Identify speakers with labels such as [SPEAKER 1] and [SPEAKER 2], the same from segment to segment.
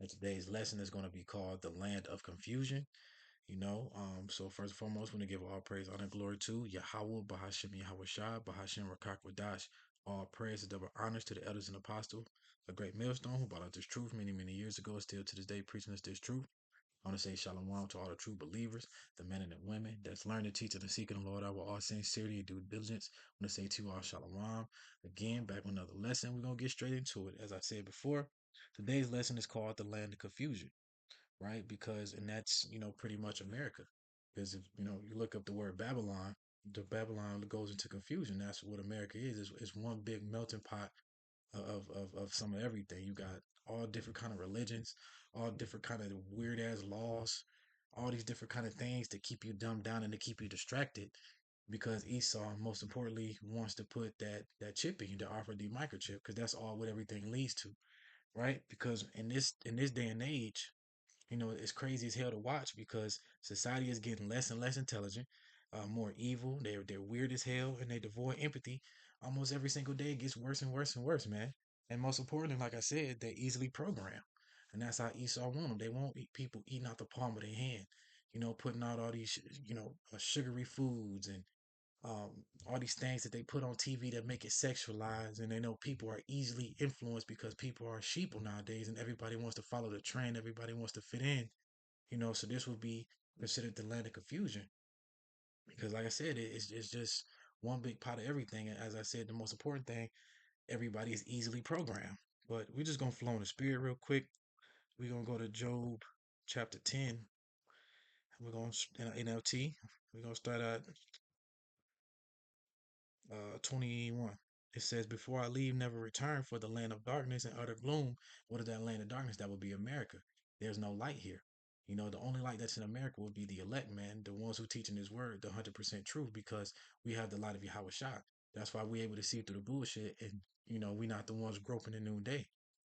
[SPEAKER 1] And today's lesson is going to be called the land of confusion. So first and foremost, we're going to give all praise, honor, and glory to Yahweh, Bahashim Yahweh Shai, Bahashim Rakak Wadash. All praise and double honors to the elders and apostles, a great millstone who brought out this truth many, many years ago, still to this day preaching us this truth. I want to say shalom to all the true believers, the men and the women that's learning, teaching, and seeking the Lord out with all sincerity and due diligence. I want to say to you all shalom. Again, back with another lesson. We're going to get straight into it. As I said before, today's lesson is called the land of confusion, right? And that's, pretty much America. Because if, you look up the word Babylon, the Babylon goes into confusion. That's what America is. It's one big melting pot of some of everything. You got all different kind of religions, all different kind of weird ass laws, all these different kind of things to keep you dumbed down and to keep you distracted. Because Esau, most importantly, wants to put that chip in you, the RFID microchip, because that's all what everything leads to, right? Because in this day and age, it's crazy as hell to watch because society is getting less and less intelligent, more evil. They're weird as hell and they devoid empathy. Almost every single day it gets worse and worse and worse, man. And most importantly, like I said, they're easily programmed, and that's how Esau want them. They want people eating out the palm of their hand, putting out all these, sugary foods and um, all these things that they put on TV that make it sexualized, and they know people are easily influenced because people are sheeple nowadays, and everybody wants to follow the trend. Everybody wants to fit in, so this would be considered the land of confusion because, like I said, it's just one big pot of everything. And as I said, the most important thing, everybody is easily programmed. But we're just gonna flow in the spirit real quick. We're gonna go to Job chapter 10. We're gonna in NLT. We're gonna start at 21. It says, "Before I leave, never return for the land of darkness and utter gloom." What is that land of darkness? That would be America. There's no light here. The only light that's in America would be the elect, man, the ones who teaching His word, the 100% truth, because we have the light of Yahweh Shai. That's why we're able to see through the bullshit, and we're not the ones groping the noonday.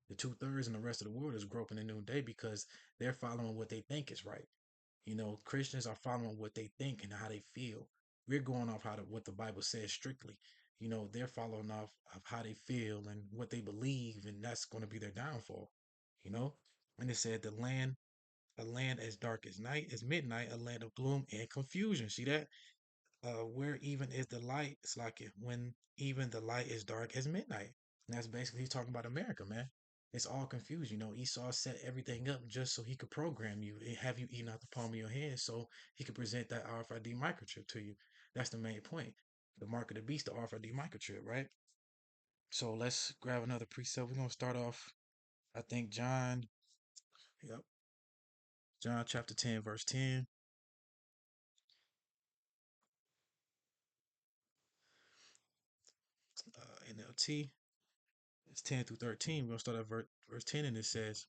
[SPEAKER 1] The 2/3 and the rest of the world is groping the noonday because they're following what they think is right. Christians are following what they think and how they feel. We're going off what the Bible says strictly. They're following off of how they feel and what they believe, and that's going to be their downfall. You know, and it said a land as dark as night, as midnight, a land of gloom and confusion. See that? Where even is the light? It's like when even the light is dark as midnight. And that's basically he's talking about America, man. It's all confused. Esau set everything up just so he could program you and have you eating out the palm of your hand so he could present that RFID microchip to you. That's the main point. The mark of the beast, the RFID microchip, right? So let's grab another precept. We're gonna start off, I think yep, John chapter 10, verse 10, NLT. It's 10 through 13. We're gonna start at verse 10, and it says,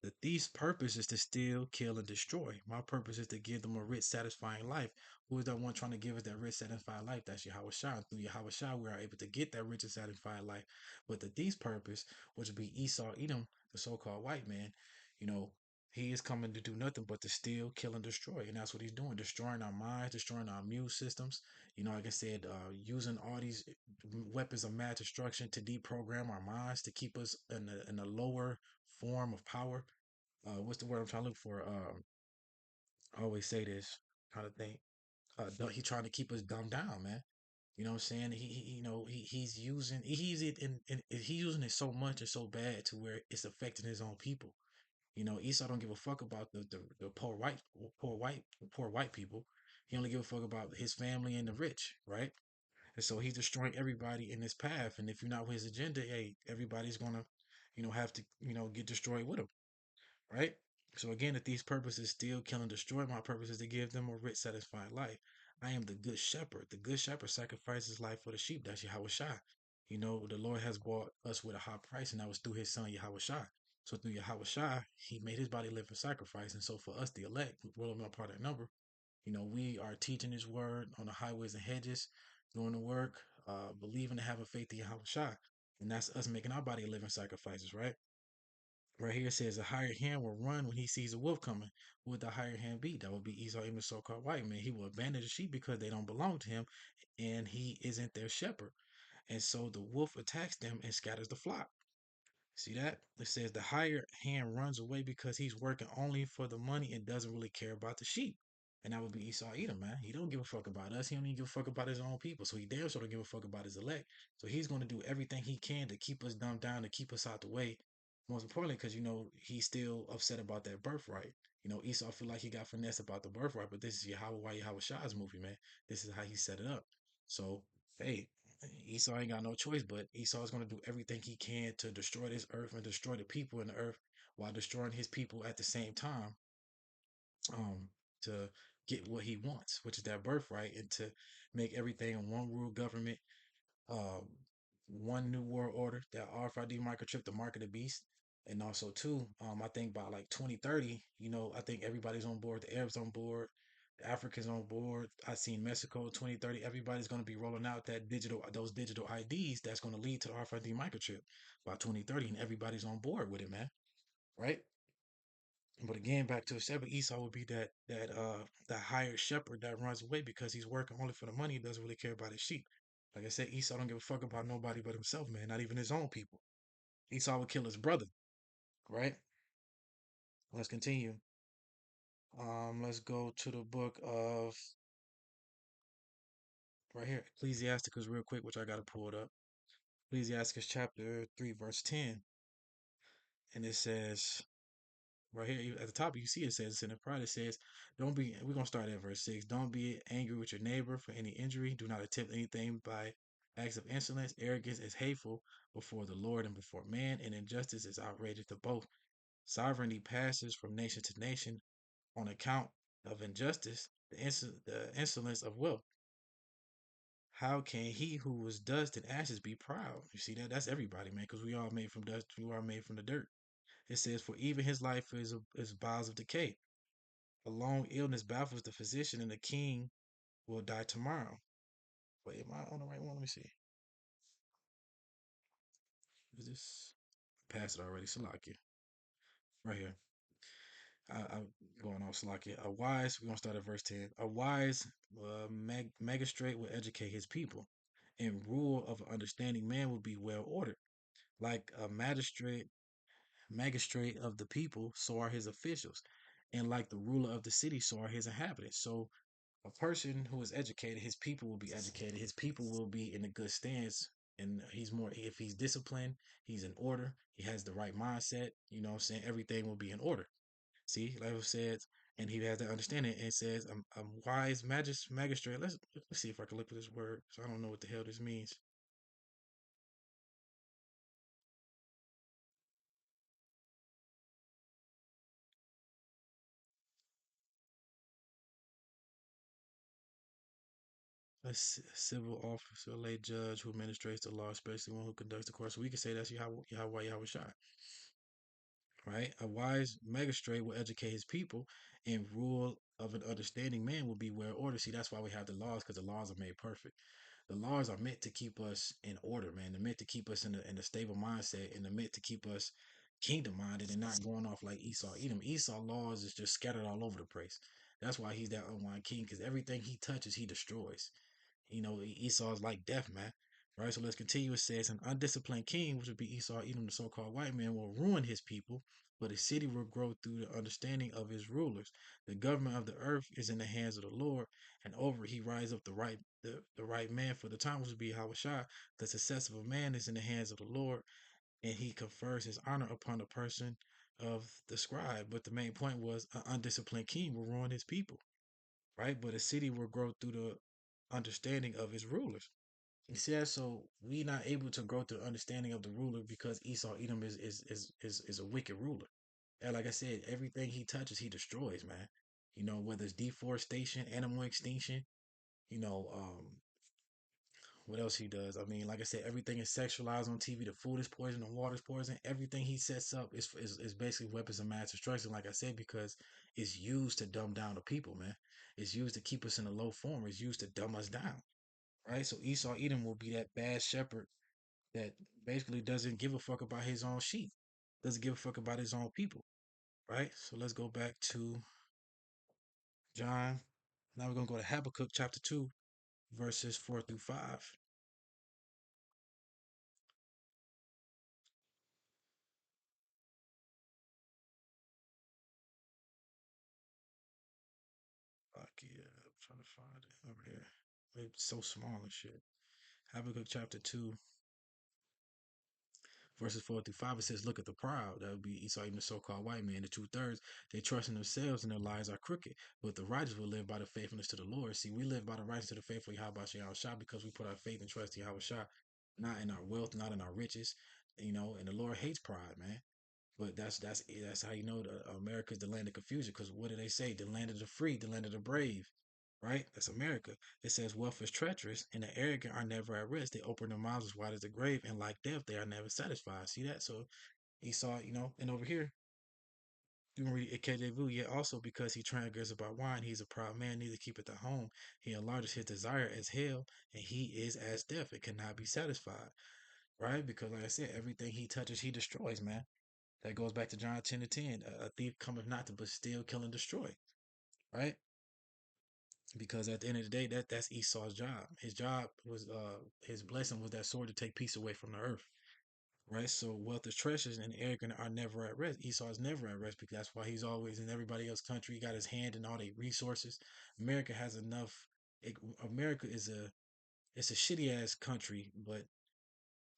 [SPEAKER 1] "The thief's purpose is to steal, kill, and destroy. My purpose is to give them a rich, satisfying life." Who is that one trying to give us that rich, satisfying life? That's Yahweh Shah. Through Yahweh Shah, we are able to get that rich and satisfying life. But the thief's purpose, which would be Esau, Edom, the so-called white man, you know, he is coming to do nothing but to steal, kill, and destroy. And that's what he's doing, destroying our minds, destroying our immune systems. Like I said, using all these weapons of mass destruction to deprogram our minds, to keep us in a lower form of power. What's the word I'm trying to look for? I always say this kind of thing. He trying to keep us dumbed down, man. You know what I'm saying? He's using he's using it so much and so bad to where it's affecting his own people. Esau don't give a fuck about the poor white people. He only give a fuck about his family and the rich, right? And so he's destroying everybody in his path. And if you're not with his agenda, hey, everybody's gonna, have to, get destroyed with him, right? So again, if these purposes still kill and destroy, my purpose is to give them a rich, satisfying life. I am the good shepherd. The good shepherd sacrifices his life for the sheep. That's Yahweh Shai. The Lord has bought us with a high price, and that was through his son Yahweh Shai. So through Yahweh Shai, he made his body live in sacrifice. And so for us, the elect, we're not part of that number. We are teaching his word on the highways and hedges, doing the work, believing and having faith in Yahweh Shai. And that's us making our body living sacrifices, right? Right here it says a hired hand will run when he sees a wolf coming. Who would the hired hand be? That would be Esau, even the so-called white man. He will abandon the sheep because they don't belong to him, and he isn't their shepherd. And so the wolf attacks them and scatters the flock. See that? It says the higher hand runs away because he's working only for the money and doesn't really care about the sheep. And that would be Esau Edom, man. He don't give a fuck about us. He don't even give a fuck about his own people. So he damn sure don't give a fuck about his elect. So he's going to do everything he can to keep us dumbed down, to keep us out the way. Most importantly, because he's still upset about that birthright. Esau feel like he got finesse about the birthright, but this is Yahweh Shah's movie, man. This is how he set it up. So hey, Esau ain't got no choice, but Esau is going to do everything he can to destroy this earth and destroy the people in the earth while destroying his people at the same time, to get what he wants, which is that birthright, and to make everything in one world government, um, one new world order, that RFID microchip, the mark of the beast. And also too, I think by like 2030, I think everybody's on board. The Arabs on board, the Africans on board. I seen Mexico 2030. Everybody's going to be rolling out those digital IDs that's going to lead to the RFID microchip by 2030, and everybody's on board with it, man. Right? But again, back to the shepherd, Esau would be that hired shepherd that runs away because he's working only for the money. He doesn't really care about his sheep. Like I said, Esau don't give a fuck about nobody but himself, man. Not even his own people. Esau would kill his brother, right? Let's continue. Let's go to the book of right here, Ecclesiasticus, real quick, which I gotta pull it up. Ecclesiasticus chapter 3, verse 10, and it says right here at the top, you see it says in the pride, it says, don't be, we're going to start at verse 6. Don't be angry with your neighbor for any injury. Do not attempt anything by acts of insolence. Arrogance is hateful before the Lord and before man, and injustice is outrageous to both. Sovereignty passes from nation to nation on account of injustice, the insolence of wealth. How can he who was dust and ashes be proud? You see that? That's everybody, man, because we all made from dust. We are made from the dirt. It says, for even his life is bowels of decay. A long illness baffles the physician, and the king will die tomorrow. Wait, am I on the right one? Let me see. Is this? I passed it already. Salakia. Right here. I'm going off Salakia. We're going to start at verse 10. A wise magistrate will educate his people, and rule of an understanding man will be well ordered. Like a magistrate of the people, so are his officials. And like the ruler of the city, so are his inhabitants. So a person who is educated, his people will be educated. His people will be in a good stance. And if he's disciplined, he's in order. He has the right mindset. You know what I'm saying? Everything will be in order. See, like I said, and he has that understanding. And it says, a wise magistrate. Let's see if I can look at this word. So I don't know what the hell this means. Civil officer, lay judge who administrates the law, especially one who conducts the court. So we can say that's Yahweh Shai, right? A wise magistrate will educate his people, and rule of an understanding man will be well ordered. See, that's why we have the laws, because the laws are made perfect. The laws are meant to keep us in order, man. They're meant to keep us in a stable mindset, and they're meant to keep us kingdom minded and not going off like Esau. Edom. Esau laws is just scattered all over the place. That's why he's that unwind king, because everything he touches, he destroys. Esau's like death, man. Right, so let's continue. It says, an undisciplined king, which would be Esau, Edom, the so called white man, will ruin his people, but his city will grow through the understanding of his rulers. The government of the earth is in the hands of the Lord, and over it he rise up the right man for the time, which would be Hawashai. The success of a man is in the hands of the Lord, and he confers his honor upon the person of the scribe. But the main point was, an undisciplined king will ruin his people, right? But a city will grow through the understanding of its rulers. You see that? So we not able to grow through the understanding of the ruler because Esau Edom is a wicked ruler. And like I said, everything he touches, he destroys, man. Whether it's deforestation, animal extinction, you know, what else he does. I mean, like I said, everything is sexualized on TV. The food is poison, the water is poison. Everything he sets up is basically weapons of mass destruction, like I said, because it's used to dumb down the people, man. It's used to keep us in a low form. It's used to dumb us down, right? So Esau Edom will be that bad shepherd that basically doesn't give a fuck about his own sheep, doesn't give a fuck about his own people, right? So let's go back to John. Now we're going to go to Habakkuk chapter 2, verses 4 through 5. 'Cause, Yeah, I'm trying to find it over here. It's so small and shit. Habakkuk chapter 2, verses 4 through 5, it says, look at the proud. That would be Esau, even the so called white man. The two-thirds, they trust in themselves and their lives are crooked. But the righteous will live by the faithfulness to the Lord. See, we live by the righteousness to the faithful Yahweh Shah because we put our faith and trust in Yahweh Shah, not in our wealth, not in our riches. And the Lord hates pride, man. But that's how you know America's the land of confusion. Because what do they say? The land of the free, the land of the brave, right? That's America. It says wealth is treacherous, and the arrogant are never at rest. They open their mouths as wide as the grave, and like death, they are never satisfied. See that? So Esau, and over here you can read it KJV. Yet also because he transgresses about wine, he's a proud man, neither keepeth at home. He enlarges his desire as hell, and he is as death. It cannot be satisfied, right? Because like I said, everything he touches, he destroys, man. That goes back to John 10 to 10. A thief cometh not to but steal, kill, and destroy. Right? Because at the end of the day, that's Esau's job. His job was his blessing was that sword to take peace away from the earth. Right? So wealth is treasures and arrogant are never at rest. Esau is never at rest because that's why he's always in everybody else's country. He got his hand in all the resources. America has enough. America is a shitty ass country, but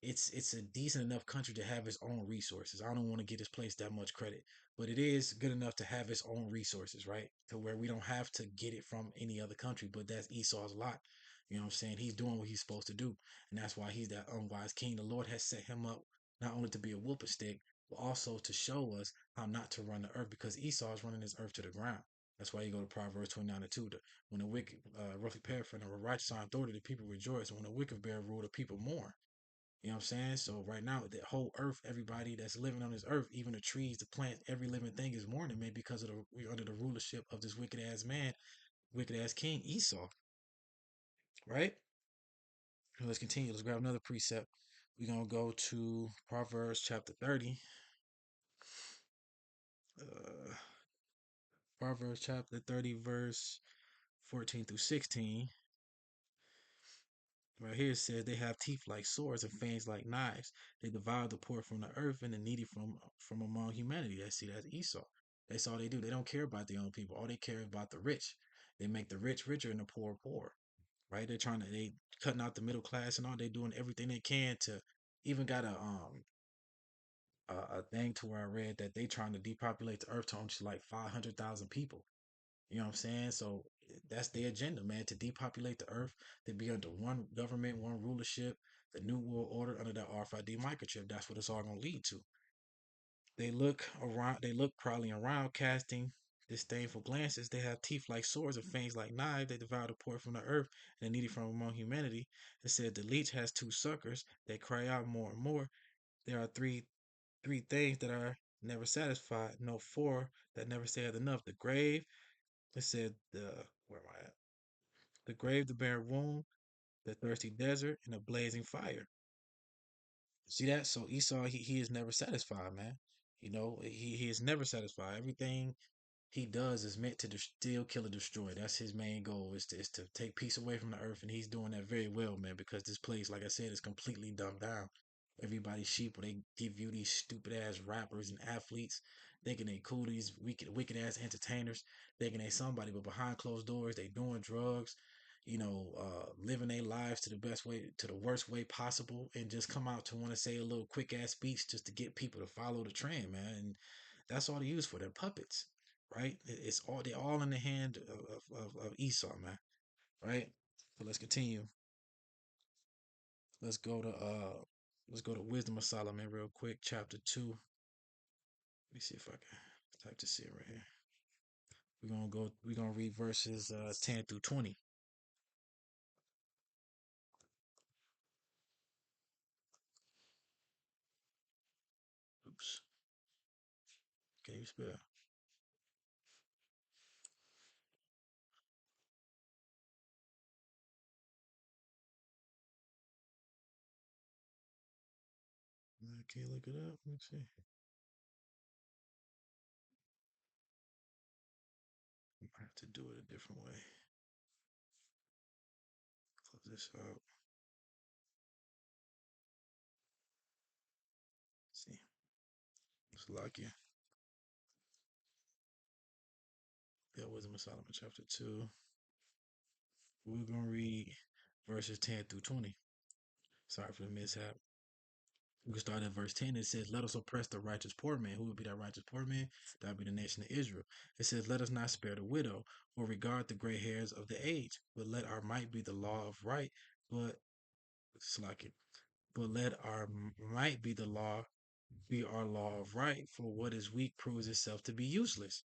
[SPEAKER 1] it's a decent enough country to have its own resources. I don't want to give this place that much credit, but it is good enough to have its own resources, right? To where we don't have to get it from any other country. But that's Esau's lot. You know what I'm saying? He's doing what he's supposed to do, and that's why he's that unwise king. The Lord has set him up not only to be a whooping stick, but also to show us how not to run the earth because Esau is running this earth to the ground. That's why you go to Proverbs 29 and 2. When the wicked, roughly paraphrasing, when righteous are authority, the people rejoice. And when the wicked bear rule, the people mourn. You know what I'm saying? So right now, the whole earth, everybody that's living on this earth, even the trees, the plants, every living thing is mourning, man, because we're under the rulership of this wicked ass man, wicked ass king Esau, right? Let's continue. Let's grab another precept. We're gonna go to Proverbs chapter 30. Uh, Proverbs chapter 30, verse 14 through 16. Right here it says they have teeth like swords and fangs like knives. They devour the poor from the earth and the needy from among humanity. That's Esau. That's all they do. They don't care about their own people. All they care is about the rich. They make the rich richer and the poor poor. Right? They cutting out the middle class and all. They doing everything they can to even got a thing to where I read that they trying to depopulate the earth to only like 500,000 people. You know what I'm saying? So that's their agenda, man, to depopulate the earth, to be under one government, one rulership, the new world order under that RFID microchip. That's what it's all gonna lead to. They look prowling around, casting disdainful glances. They have teeth like swords and fangs like knives. They devour the poor from the earth and the needy from among humanity. It said the leech has two suckers. They cry out more and more. There are three things that are never satisfied. No, four that never saith enough. The grave. It said where am I at? The grave, the barren womb, the thirsty desert, and the blazing fire. See that? So Esau, he is never satisfied, man. He is never satisfied. Everything he does is meant to steal, kill, or destroy. That's his main goal is to take peace away from the earth, and he's doing that very well, man. Because this place, like I said, is completely dumbed down. Everybody's sheep. They give you these stupid ass rappers and athletes, thinking they cool. These wicked ass entertainers, thinking they somebody, but behind closed doors, they doing drugs. Living their lives to the best way, to the worst way possible, and just come out to want to say a little quick ass speech just to get people to follow the trend, man. And that's all they use for. They're puppets, right? It's all they're all in the hand of Esau, man. Right. So let's continue. Let's go to uh let's go to Wisdom of Solomon real quick, chapter 2. Let me see if I can type this in right here. We're gonna read verses 10 through 20. Oops. Can you spell? I can't look it up. Let me see. I might have to do it a different way. Close this out. See. It's lucky. Yeah, Wisdom of Solomon chapter 2. We're gonna read verses 10 through 20. Sorry for the mishap. We can start at verse 10. It says, let us oppress the righteous poor man. Who would be that righteous poor man? That would be the nation of Israel. It says, let us not spare the widow, or regard the gray hairs of the age, but let our might be the law of right. But it's like it. But let our might be the law, be our law of right. For what is weak proves itself to be useless.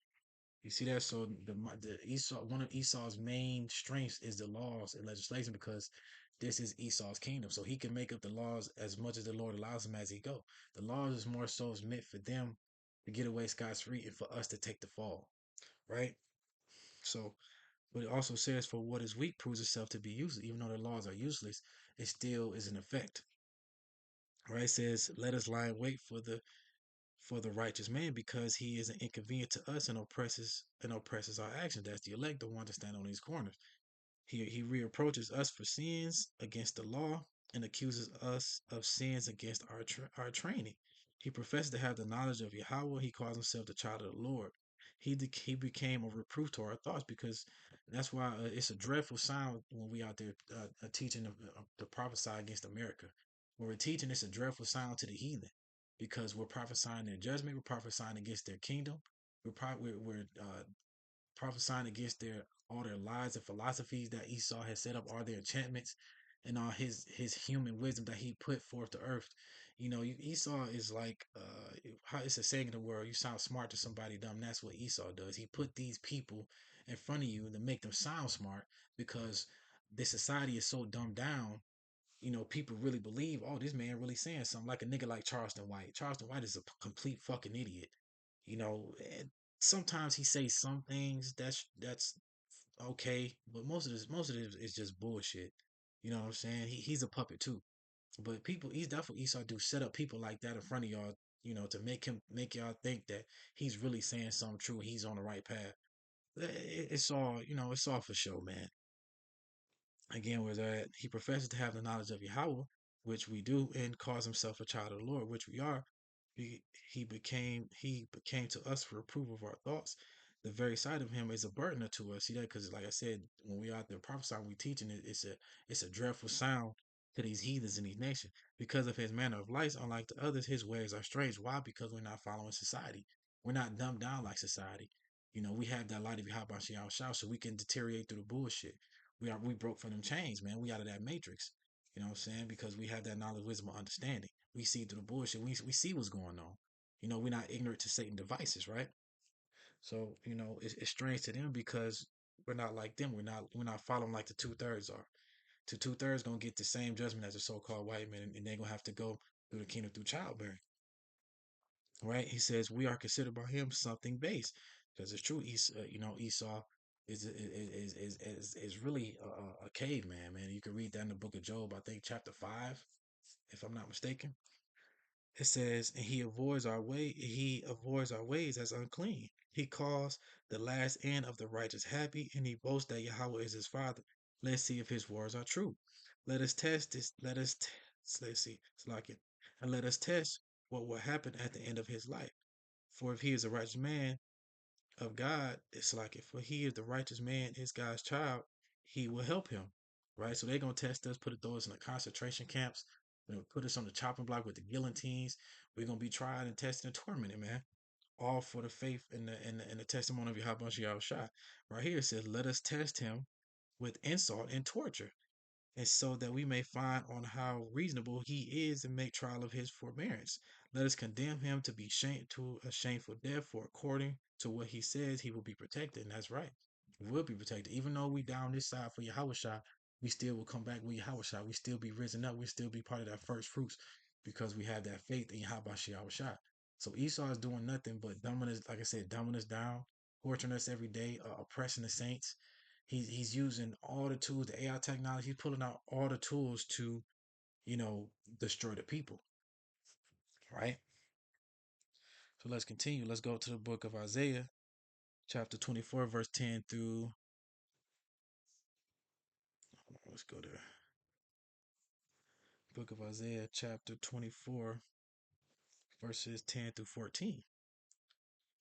[SPEAKER 1] You see that? So the Esau, one of Esau's main strengths is the laws and legislation, because this is Esau's kingdom. So he can make up the laws as much as the Lord allows him as he go. The laws is more so is meant for them to get away scot free and for us to take the fall, right? So, but it also says, for what is weak proves itself to be useless. Even though the laws are useless, it still is in effect, right? It says, let us lie in wait for the righteous man, because he is an inconvenient to us and oppresses our actions. That's the elect, the one to stand on these corners. He reapproaches us for sins against the law and accuses us of sins against our training. He professes to have the knowledge of Yahweh. He calls himself the child of the Lord. He became a reproof to our thoughts, because that's why it's a dreadful sound when we out there teaching to prophesy against America. When we're teaching, it's a dreadful sound to the heathen, because we're prophesying their judgment. We're prophesying against their kingdom. We're prophesying against their lies and philosophies that Esau has set up, all their enchantments and all his human wisdom that he put forth to earth. Esau is like how it's a saying in the world, you sound smart to somebody dumb. That's what Esau does. He put these people in front of you to make them sound smart, because the society is so dumbed down. People really believe, oh, this man really saying something, like a nigga like Charleston White. Charleston White is a complete fucking idiot. And sometimes he says some things that's okay, but most of this is just bullshit. You know what I'm saying? He's a puppet too. But that's what Esau do, set up people like that in front of y'all, to make y'all think that he's really saying something true. He's on the right path. It's all, it's all for show, man. Again, where that he professes to have the knowledge of Yahweh, which we do, and calls himself a child of the Lord, which we are. He, he became to us for approval of our thoughts. The very sight of him is a burden to us. See that? Because like I said, when we out there prophesying, we teaching it, it's a dreadful sound to these heathens in these nations. Because of his manner of life, unlike the others, his ways are strange. Why? Because we're not following society. We're not dumbed down like society. We have that light of Yahweh Shah, so we can deteriorate through the bullshit. We broke from them chains, man. We out of that matrix. You know what I'm saying? Because we have that knowledge, wisdom, and understanding. We see through the bullshit. We see what's going on. We're not ignorant to Satan devices, right? So, it's strange to them, because we're not like them. We're not following like the 2/3 are. The 2/3 gonna get the same judgment as the so-called white man, and they're gonna have to go through the kingdom through childbearing. Right? He says we are considered by him something base, because it's true. Esau is really a caveman, man. You can read that in the book of Job, I think chapter 5, if I'm not mistaken. It says, and he avoids our ways as unclean. He calls the last end of the righteous happy, and he boasts that Yahweh is his father. Let's see if his words are true. Let us test this. Let's see. It's like it. And let us test what will happen at the end of his life. For if he is a righteous man of God, it's like it. For he is the righteous man, is God's child, he will help him. Right? So they're gonna test us, throw us in the concentration camps, put us on the chopping block with the guillotines. We're gonna be tried and tested and tormented, man. All for the faith and the testimony of Yahweh Shah. Right here it says, let us test him with insult and torture, and so that we may find on how reasonable he is and make trial of his forbearance. Let us condemn him to be shamed to a shameful death, for according to what he says, he will be protected. And that's right. We will be protected. Even though we down this side for Yahweh, we still will come back with Yahweh. We still be risen up. We still be part of that first fruits, because we have that faith in Yahweh. So Esau is doing nothing but dumbing us, like I said, dumbing us down, torturing us every day, oppressing the saints. He's using all the tools, the AI technology. He's pulling out all the tools to, you know, destroy the people. Right. So let's continue. Let's go to the book of Isaiah, chapter 24, verse 10 through. Let's go there. Book of Isaiah, chapter 24, verses 10 through 14.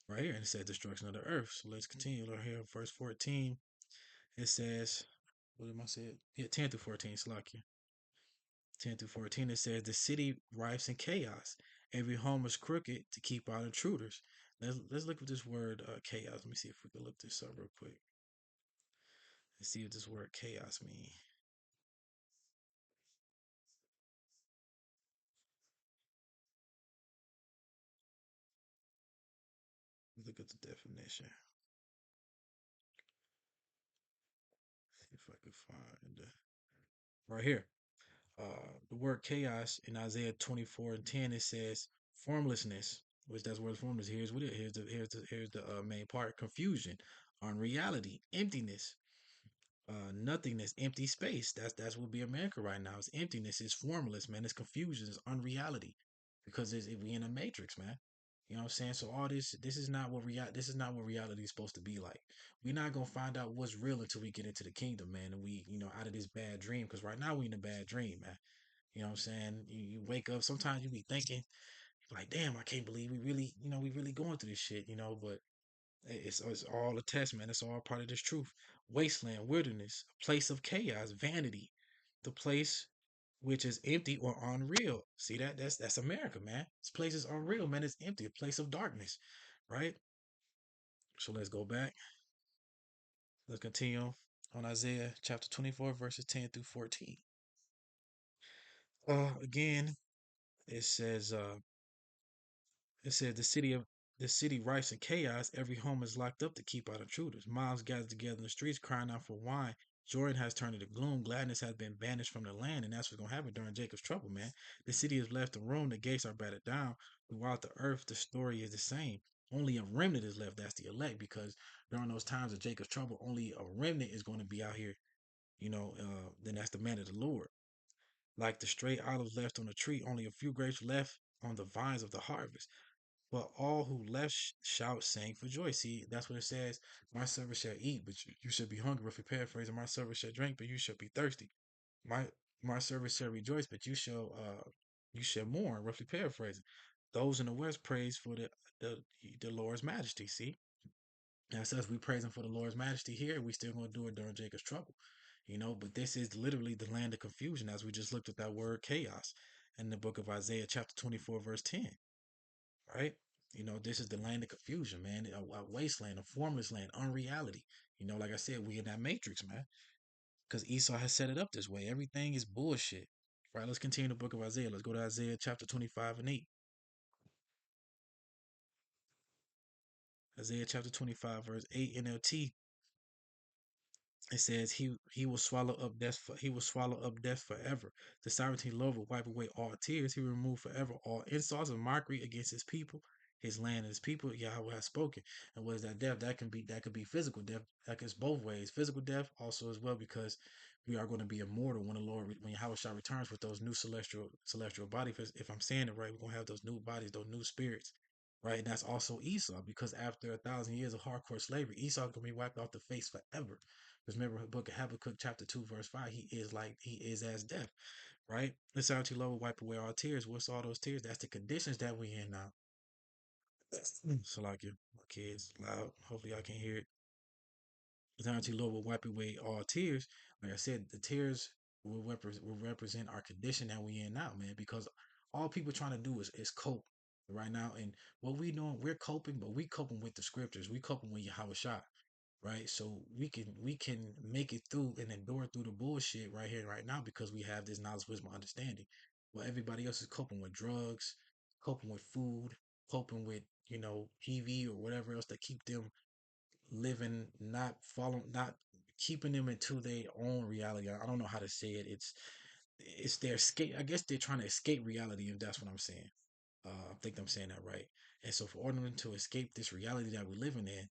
[SPEAKER 1] Right here, and it says destruction of the earth. So let's continue. Right here, verse 14. It says, What am I saying? Yeah, 10 through 14, Slakia. 10 through 14, it says, the city rives in chaos. Every home is crooked to keep out intruders. Let's look at this word chaos. Let me see if we can look this up real quick. Let's see what this word chaos means. Look at the definition. See if I can find right here. The word chaos in Isaiah 24 and 10, it says formlessness, which that's where formless. Here's what it. Here's the main part: confusion, unreality, emptiness, nothingness, empty space. That's what be America right now. It's emptiness. It's formless, man. It's confusion. It's unreality, because we in a matrix, man. You know what I'm saying? So all this is not what this is not what reality is supposed to be like. We're not gonna find out what's real until we get into the kingdom, man. And we, out of this bad dream, because right now we in a bad dream, man. You know what I'm saying? You wake up. Sometimes you be thinking like, damn, I can't believe we really, we really going through this shit, but it's all a test, man. It's all part of this truth. Wasteland, wilderness, a place of chaos, vanity, the place which is empty or unreal. See that? That's America, man. This place is unreal, man. It's empty, a place of darkness, right? So let's go back. Let's continue on Isaiah chapter 24, verses 10 through 14. Again, it says, the city rife in chaos. Every home is locked up to keep out intruders. Mobs gather together in the streets, crying out for wine. Jordan has turned into gloom. Gladness has been banished from the land, and that's what's gonna happen during Jacob's trouble, man. The city is left in ruin. The gates are battered down. Throughout the earth, the story is the same. Only a remnant is left. That's the elect, because during those times of Jacob's trouble, only a remnant is going to be out here. Then that's the man of the Lord. Like the stray olives left on the tree, only a few grapes left on the vines of the harvest. But all who left shout, sang for joy. See, that's what it says. My servant shall eat, but you shall be hungry. If you paraphrase, my servant shall drink, but you shall be thirsty. My my servant shall rejoice, but you shall mourn. Roughly paraphrasing. Those in the west praise for the the Lord's majesty. See, that's us. We praising for the Lord's majesty here. We still gonna do it during Jacob's trouble. But this is literally the land of confusion, as we just looked at that word chaos in the book of Isaiah, chapter 24, verse 10, right? This is the land of confusion, man. A wasteland, a formless land, unreality. Like I said, we in that matrix, man. Because Esau has set it up this way. Everything is bullshit. Right, let's continue the book of Isaiah. Let's go to Isaiah chapter 25 and 8. Isaiah chapter 25, verse 8 NLT. It says he will swallow up death. He will swallow up death forever. The sovereignty Lord will wipe away all tears. He will remove forever all insults and mockery against his people, his land, and his people. Yahweh has spoken. And what is that death? That could be physical death. That goes both ways. Physical death also as well, because we are going to be immortal when the Lord, when Yahweh shall returns with those new celestial bodies. If I'm saying it right, we're gonna have those new bodies, those new spirits. Right, and that's also Esau, because after 1,000 years of hardcore slavery, Esau gonna be wiped off the face forever. Because remember, the book of Habakkuk, chapter 2, verse 5, he is as death, right? The sovereignty Lord will wipe away all tears. What's all those tears? That's the conditions that we in now. So, like, my kids loud. Hopefully, I can hear it. The sovereignty Lord will wipe away all tears. Like I said, the tears will represent our condition that we in now, man. Because all people trying to do is cope right now, and what we doing, we're coping, but we coping with the scriptures. We coping with Yahweh Shai, right? So we can make it through and endure through the bullshit right here, right now, because we have this knowledge, wisdom, understanding. While everybody else is coping with drugs, coping with food, coping with TV or whatever else that keep them living, not following, not keeping them into their own reality. I don't know how to say it. It's their escape. I guess they're trying to escape reality, if that's what I'm saying. I think I'm saying that right. And so, for order to escape this reality that we're living in,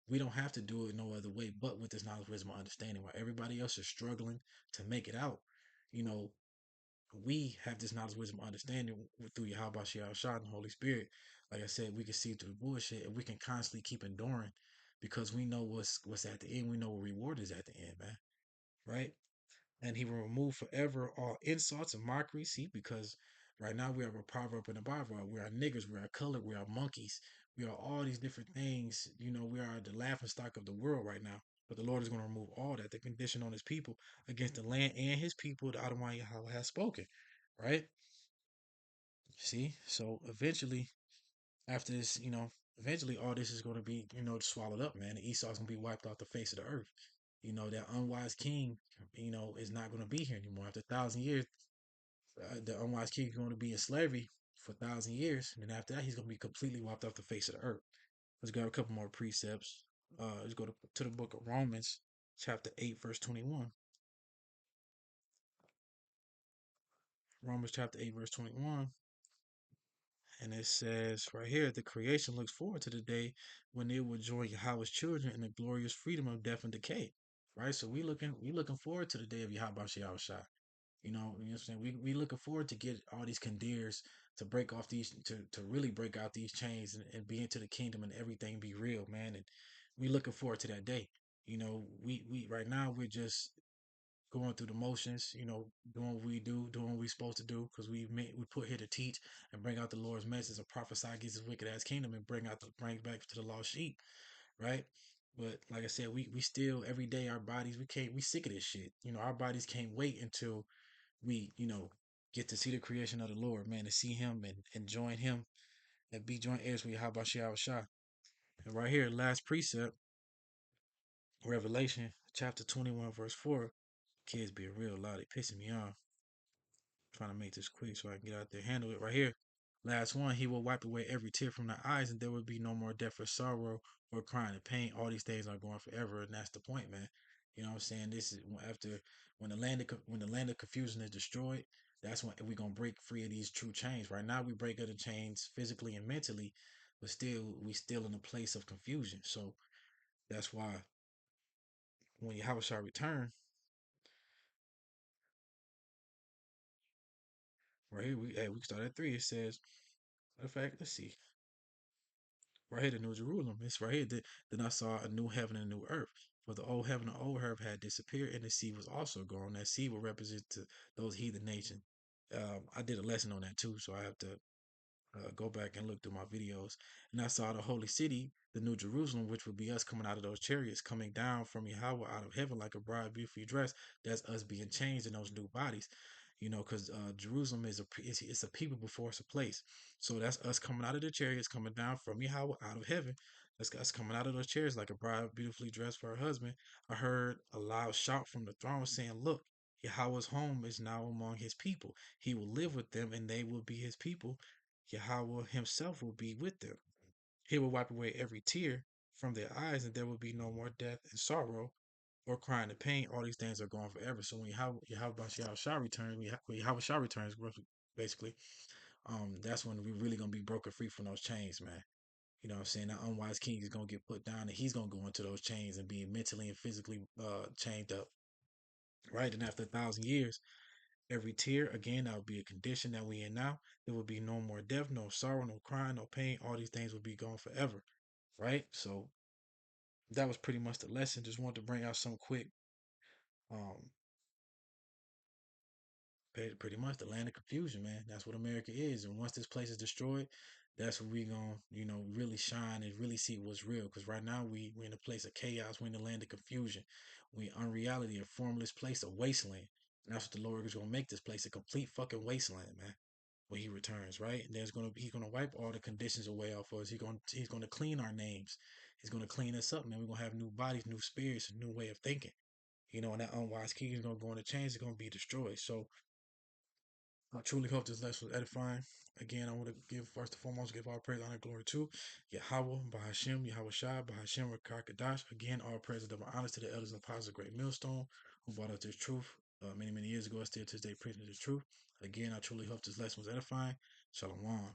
[SPEAKER 1] we don't have to do it no other way but with this knowledge, wisdom, understanding. While everybody else is struggling to make it out, you know, we have this knowledge, wisdom, understanding through Yahweh Shah and the Holy Spirit. Like I said, we can see through the bullshit, and we can constantly keep enduring, because we know what's at the end. We know what reward is at the end, man. Right? And he will remove forever all insults and mockery. See, because right now we are a proverb and a proverb. We are niggers, we are colored, we are monkeys, we are all these different things. We are the laughing stock of the world right now. But the Lord is going to remove all that, the condition on his people against the land and his people, the Adonai Yahweh has spoken. Right? See? So eventually, after this, eventually all this is going to be, swallowed up, man. And Esau's going to be wiped off the face of the earth. That unwise king, is not going to be here anymore. After 1,000 years, the unwise king is going to be in slavery for 1,000 years. And then after that, he's going to be completely wiped off the face of the earth. Let's grab a couple more precepts. Let's go to the book of Romans, chapter 8, verse 21. Romans chapter 8, verse 21. And it says right here, the creation looks forward to the day when it will join Yahweh's children in the glorious freedom of death and decay. Right? So we looking forward to the day of Yahweh Shai. You know what I'm saying? We looking forward to get all these condiers to break off these to really break out these chains and be into the kingdom and everything be real, man. And we looking forward to that day. We right now we're just going through the motions, doing what we do, doing what we supposed to do, because we put here to teach and bring out the Lord's message and prophesy against his wicked ass kingdom and bring back to the lost sheep, right? But like I said, we still every day our bodies we sick of this shit. Our bodies can't wait until we get to see the creation of the Lord, man, to see him and join him and be joint heirs with Yahweh Shah. And right here, last precept, Revelation chapter 21, verse 4. Kids being real loud, they pissing me off. Trying to make this quick so I can get out there, handle it right here. Last one, he will wipe away every tear from their eyes, and there will be no more death or sorrow or crying and pain. All these things are going forever, and that's the point, man. You know what I'm saying? This is after when the land of confusion is destroyed. That's when we're gonna break free of these true chains. Right now, we break other chains physically and mentally, but we still in a place of confusion. So that's why when Yahweh shall return, right here we can start at 3. It says, matter of fact, let's see. Right here, the New Jerusalem. It's right here. Then I saw a new heaven and a new earth. For the old heaven and old earth had disappeared, and the sea was also gone. That sea will represent to those heathen nations. I did a lesson on that too, so I have to go back and look through my videos. And I saw the holy city, the New Jerusalem, which would be us coming out of those chariots, coming down from Yahweh out of heaven like a bride beautifully dressed. That's us being changed in those new bodies. Because Jerusalem it's a people before it's a place. So that's us coming out of the chariots, coming down from Yahweh out of heaven. That's us coming out of those chariots like a bride beautifully dressed for her husband. I heard a loud shout from the throne saying, "Look, Yahweh's home is now among his people. He will live with them, and they will be his people. Yahweh himself will be with them. He will wipe away every tear from their eyes, and there will be no more death and sorrow or crying and pain. All these things are gone forever." So when Yahweh shall return, when Yahweh shall returns, basically, that's when we really gonna be broken free from those chains, man. You know what I'm saying? That unwise king is gonna get put down, and he's gonna go into those chains and be mentally and physically chained up. Right, and after 1,000 years, every tear, again, that would be a condition that we in now. There will be no more death, no sorrow, no crying, no pain. All these things will be gone forever. Right? So that was pretty much the lesson. Just wanted to bring out some quick, um, pretty much the land of confusion, man. That's what America is. And once this place is destroyed, that's when we gonna, really shine and really see what's real. Because right now we in a place of chaos. We in the land of confusion. We unreality, a formless place, a wasteland. And that's what the Lord is gonna make this place a complete fucking wasteland, man, when he returns, right? And he's gonna wipe all the conditions away off of us. He's gonna clean our names. He's gonna clean us up, man. We're gonna have new bodies, new spirits, a new way of thinking. And that unwise king is gonna go into change. It's gonna be destroyed. So I truly hope this lesson was edifying. Again, I want to give first and foremost give all praise, honor, and glory to Yahweh, Bahashim, Yahweh Shai, Bahashim, Rakakadash. Again, all praise and double honors to the elders and apostles of Great Millstone who brought us this truth many, many years ago, still to this day preaching this truth. Again, I truly hope this lesson was edifying. Shalom.